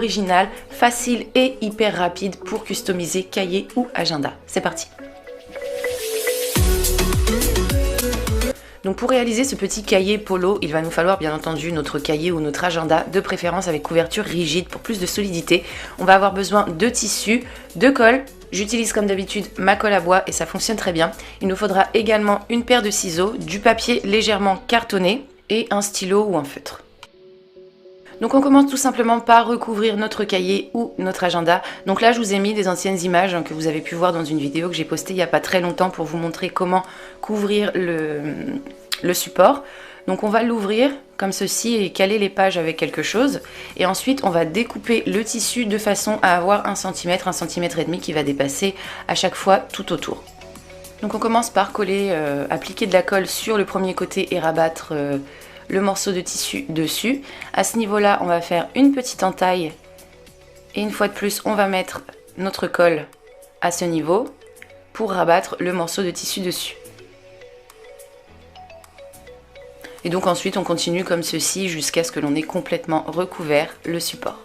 Original, facile et hyper rapide pour customiser cahier ou agenda. C'est parti! Donc pour réaliser ce petit cahier polo, il va nous falloir bien entendu notre cahier ou notre agenda, de préférence avec couverture rigide pour plus de solidité. On va avoir besoin de tissu, de colle. J'utilise comme d'habitude ma colle à bois et ça fonctionne très bien. Il nous faudra également une paire de ciseaux, du papier légèrement cartonné et un stylo ou un feutre. Donc on commence tout simplement par recouvrir notre cahier ou notre agenda. Donc là je vous ai mis des anciennes images que vous avez pu voir dans une vidéo que j'ai postée il n'y a pas très longtemps pour vous montrer comment couvrir le support. Donc on va l'ouvrir comme ceci et caler les pages avec quelque chose. Et ensuite on va découper le tissu de façon à avoir 1 cm, 1,5 cm qui va dépasser à chaque fois tout autour. Donc on commence par coller, appliquer de la colle sur le premier côté et rabattre le morceau de tissu dessus. À ce niveau-là, on va faire une petite entaille et une fois de plus, on va mettre notre colle à ce niveau pour rabattre le morceau de tissu dessus. Et donc ensuite, on continue comme ceci jusqu'à ce que l'on ait complètement recouvert le support.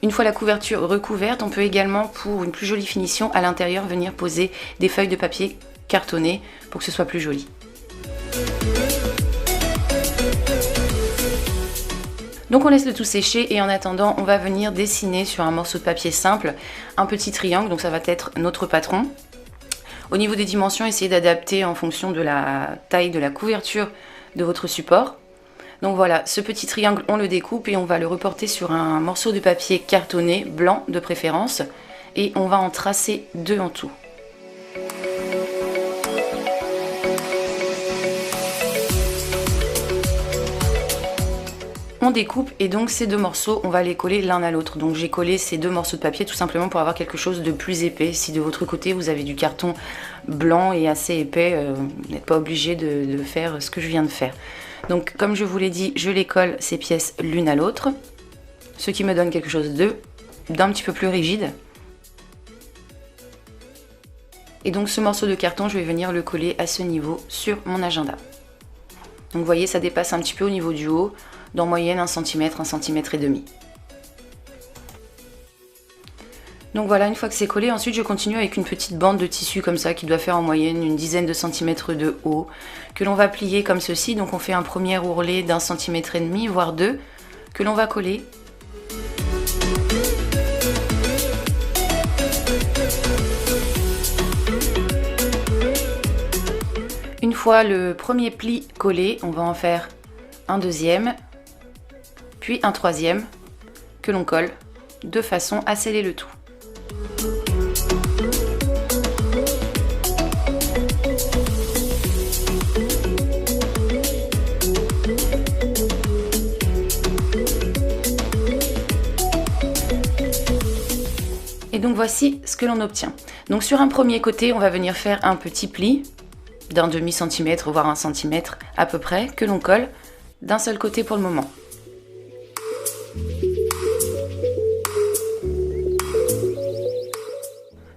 Une fois la couverture recouverte, on peut également, pour une plus jolie finition, à l'intérieur venir poser des feuilles de papier cartonnées pour que ce soit plus joli. Donc on laisse le tout sécher et en attendant, on va venir dessiner sur un morceau de papier simple un petit triangle, donc ça va être notre patron. Au niveau des dimensions, essayez d'adapter en fonction de la taille de la couverture de votre support. Donc voilà, ce petit triangle, on le découpe et on va le reporter sur un morceau de papier cartonné, blanc de préférence, et on va en tracer 2 en tout. On découpe et donc ces 2 morceaux, on va les coller l'un à l'autre. Donc j'ai collé ces 2 morceaux de papier tout simplement pour avoir quelque chose de plus épais. Si de votre côté vous avez du carton blanc et assez épais, vous n'êtes pas obligé de faire ce que je viens de faire. Donc comme je vous l'ai dit, je les colle ces pièces l'une à l'autre, ce qui me donne quelque chose d'un petit peu plus rigide. Et donc ce morceau de carton, je vais venir le coller à ce niveau sur mon agenda. Donc vous voyez, ça dépasse un petit peu au niveau du haut, d'en moyenne 1 cm, 1,5 cm. Donc voilà, une fois que c'est collé, ensuite je continue avec une petite bande de tissu comme ça qui doit faire en moyenne une dizaine de centimètres de haut, que l'on va plier comme ceci. Donc on fait un premier ourlet d'1,5 cm, voire 2, que l'on va coller. Une fois le premier pli collé, on va en faire un deuxième, puis un troisième, que l'on colle de façon à sceller le tout. Et donc voici ce que l'on obtient. Donc sur un premier côté, on va venir faire un petit pli d'un demi-centimètre, voire 1 cm à peu près, que l'on colle d'un seul côté pour le moment.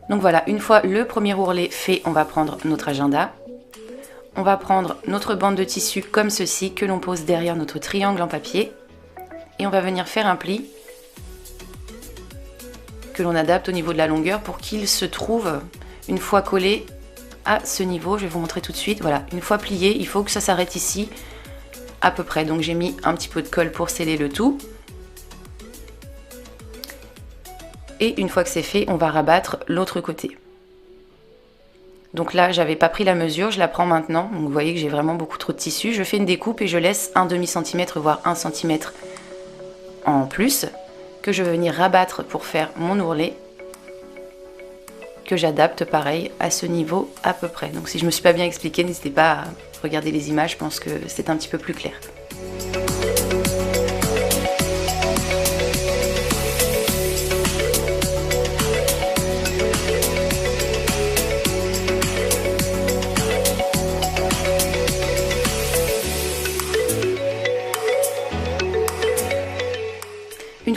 Donc voilà, une fois le premier ourlet fait, on va prendre notre agenda. On va prendre notre bande de tissu comme ceci, que l'on pose derrière notre triangle en papier. Et on va venir faire un pli que l'on adapte au niveau de la longueur pour qu'il se trouve, une fois collé, à ce niveau. Je vais vous montrer tout de suite. Voilà, une fois plié, il faut que ça s'arrête ici, à peu près. Donc j'ai mis un petit peu de colle pour sceller le tout. Et une fois que c'est fait, on va rabattre l'autre côté. Donc là, j'avais pas pris la mesure, je la prends maintenant. Donc vous voyez que j'ai vraiment beaucoup trop de tissu. Je fais une découpe et je laisse un demi-centimètre, voire 1 cm en plus, que je vais venir rabattre pour faire mon ourlet, que j'adapte pareil à ce niveau à peu près. Donc si je me suis pas bien expliquée, n'hésitez pas à regarder les images, je pense que c'est un petit peu plus clair.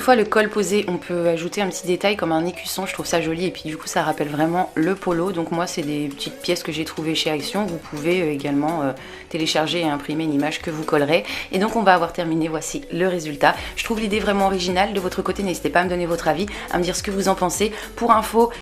fois le col posé, on peut ajouter un petit détail comme un écusson, je trouve ça joli et puis du coup ça rappelle vraiment le polo. Donc moi c'est des petites pièces que j'ai trouvées chez Action, vous pouvez également télécharger et imprimer une image que vous collerez. Et donc on va avoir terminé, voici le résultat. Je trouve l'idée vraiment originale, de votre côté n'hésitez pas à me donner votre avis, à me dire ce que vous en pensez. Pour info,